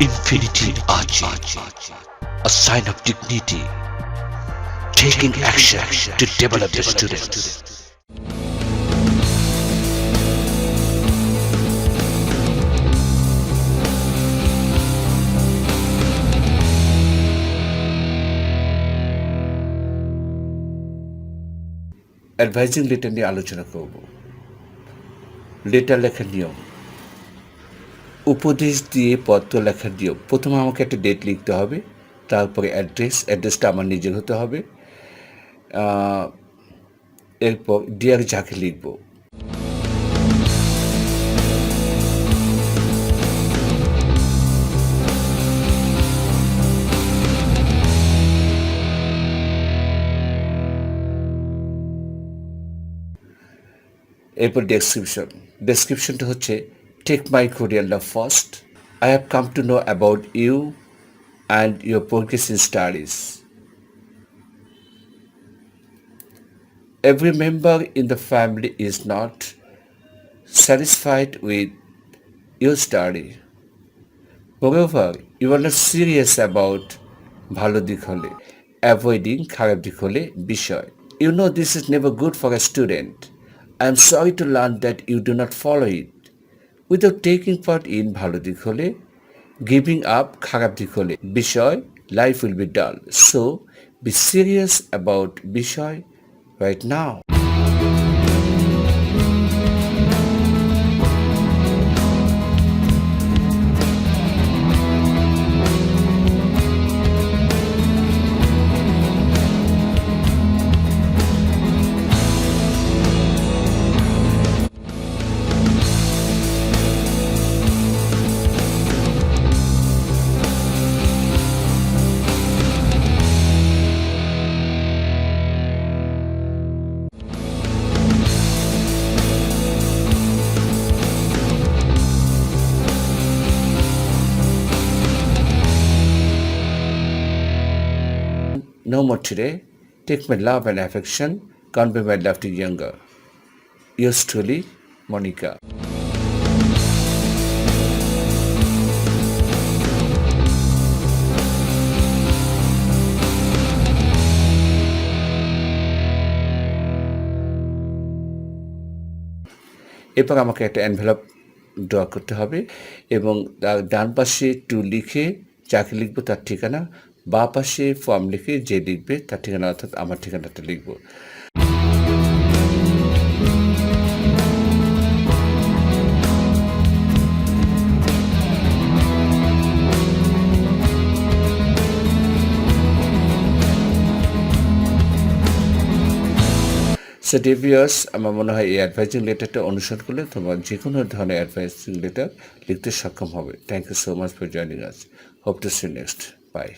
infinity arching, a sign of dignity, taking action to develop the students. Advising letter নিয়ে আলোচনা করব। Letter লেখার নিয়ম, উপদেশ দিয়ে পত্র লেখার নিয়ম। প্রথমে আমাকে একটা ডেট লিখতে হবে, তারপরে অ্যাড্রেসটা আমার নিজের হতে হবে। এরপর ডিয়ার যাকে লিখব, এরপর ডেসক্রিপশনটা হচ্ছে take my Korean love first, I have come to know about you and your progress in studies. Every member in the family is not satisfied with your study. Moreover, you are not serious about ভালো দিক হলে, avoiding খারাপ দিক হলে বিষয়। You know this is never good for a student. I am sorry to learn that you do not follow it. Without taking part in ভালো দিক হলে, giving up খারাপ দিক হলে বিষয়, life will be dull. So, be serious about বিষয় right now. No more today. Take my love and affection. Convey my love to younger. Yours truly, Monica. এরপর আমাকে একটা এনভেলপ ড্র করতে হবে এবং তার ডান পাশে টু লিখে যাকে লিখবো তার ঠিকানা, বাঁ পাশে ফর্ম লিখে যে লিখবে তার ঠিকানা, অর্থাৎ আমার ঠিকানাটা লিখব। সো ডিয়ার ভিউয়ার্স, আমার মনে হয় এই অ্যাডভাইজিং লেটারটা অনুসরণ করলে তোমার যে কোনো ধরনের অ্যাডভাইজিং লেটার লিখতে সক্ষম হবে। Thank you so much for joining us. Hope to see next. By.